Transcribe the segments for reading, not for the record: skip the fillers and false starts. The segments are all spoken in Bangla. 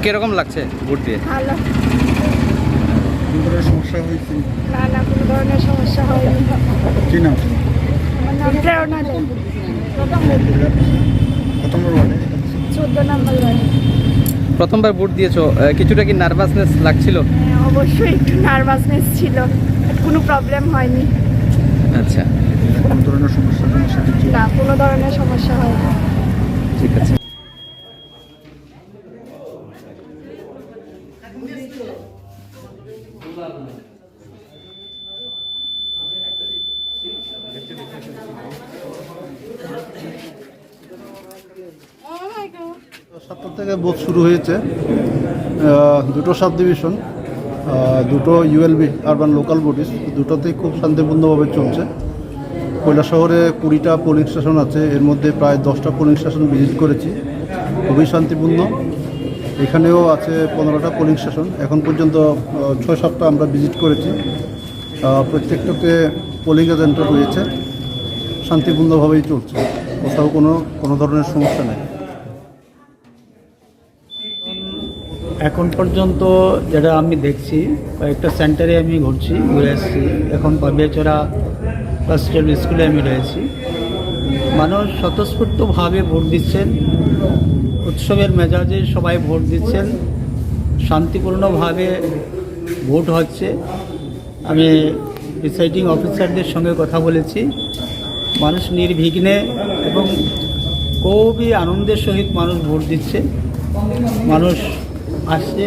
কিরকম লাগছে ভোট দিয়ে? ভালো। কোনো ধরনের সমস্যা হয়েছে? না না, কোনো ধরনের সমস্যা হয়নি। কি নাম? আমার নাম প্রেরণা দে। কত নম্বর ওয়ার্ডে? 14 নম্বর ওয়ার্ডে। প্রথমবার ভোট দিয়েছো, কিছুটা কি নার্ভাসনেস লাগছিল? হ্যাঁ, অবশ্যই একটু নার্ভাসনেস ছিল, কোনো প্রবলেম হয়নি। আচ্ছা, কোনো ধরনের সমস্যা কিছু? না, কোনো ধরনের সমস্যা হয়নি। ঠিক আছে। সাতটা থেকে বুথ শুরু হয়েছে। দুটো সাব ডিভিশন, দুটো ইউএলবি আরবান লোকাল বডিজ, দুটোতেই খুব শান্তিপূর্ণভাবে চলছে। কৈলাসহরে 20টা পোলিং স্টেশন আছে, এর মধ্যে প্রায় 10টা পোলিং স্টেশন ভিজিট করেছি, খুবই শান্তিপূর্ণ। এখানেও আছে 15টা পোলিং স্টেশন, এখন পর্যন্ত 6-7টা আমরা ভিজিট করেছি। প্রত্যেকটাতে পোলিং এজেন্টও রয়েছে, শান্তিপূর্ণভাবেই চলছে, কোথাও কোনো ধরনের সমস্যা নেই। এখন পর্যন্ত যেটা আমি দেখছি, কয়েকটা সেন্টারে আমি ঘুরে এসেছি। এখন পাবিয়াচড়া ফার্স্ট স্কুলে আমি রয়েছি। মানুষ স্বতঃস্ফূর্তভাবে ভোট দিচ্ছেন, উৎসবের মেজাজে সবাই ভোট দিচ্ছেন, শান্তিপূর্ণভাবে ভোট হচ্ছে। আমি প্রিসাইডিং অফিসারদের সঙ্গে কথা বলেছি, মানুষ নির্বিঘ্নে এবং খুবই আনন্দের সহিত মানুষ ভোট দিচ্ছে, মানুষ আসছে।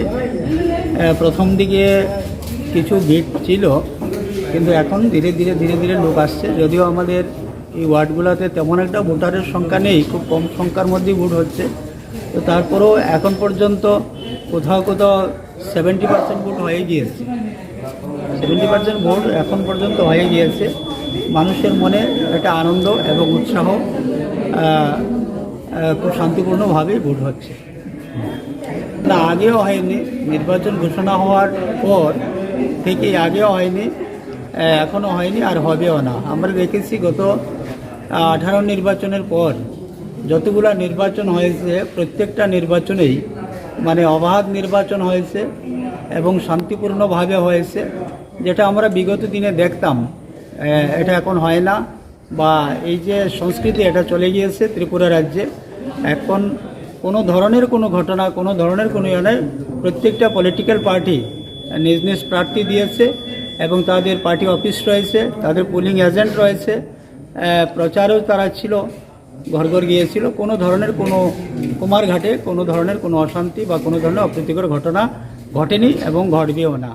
প্রথম দিকে কিছু ভিড় ছিল, কিন্তু এখন ধীরে ধীরে লোক আসছে। যদিও আমাদের এই ওয়ার্ডগুলোতে তেমন একটা ভোটারের সংখ্যা নেই, খুব কম সংখ্যার মধ্যেই ভোট হচ্ছে, তো তারপরেও এখন পর্যন্ত কোথাও 70% ভোট হয়ে গিয়েছে। 70% ভোট এখন পর্যন্ত হয়ে গিয়েছে। মানুষের মনে একটা আনন্দ এবং উৎসাহ, খুব শান্তিপূর্ণভাবেই ভোট হচ্ছে। না, আগেও হয়নি, নির্বাচন ঘোষণা হওয়ার পর থেকে আগেও হয়নি, এখনও হয়নি, আর হবেও না। আমরা দেখেছি গত 18 নির্বাচনের পর যতগুলো নির্বাচন হয়েছে, প্রত্যেকটা নির্বাচনেই মানে অবাধ নির্বাচন হয়েছে এবং শান্তিপূর্ণভাবে হয়েছে, যেটা আমরা বিগত দিনে দেখতাম। এটা এখন হয় না, বা এই যে সংস্কৃতি, এটা চলে গিয়েছে ত্রিপুরা রাজ্যে। এখন কোনো ধরনের কোনো ঘটনা, কোনো ধরনের কোনো প্রত্যেকটা পলিটিক্যাল পার্টি নিজ নিজ প্রার্থী দিয়েছে এবং তাদের পার্টি অফিস রয়েছে, তাদের পোলিং এজেন্ট রয়েছে, প্রচারও তারা ছিল, ঘর ঘর গিয়েছিল। কোনো ধরনের কোনো কুমারঘাটে কোনো ধরনের কোনো অশান্তি বা কোনো ধরনের অপ্রীতিকর ঘটনা ঘটেনি এবং ঘটবেও না।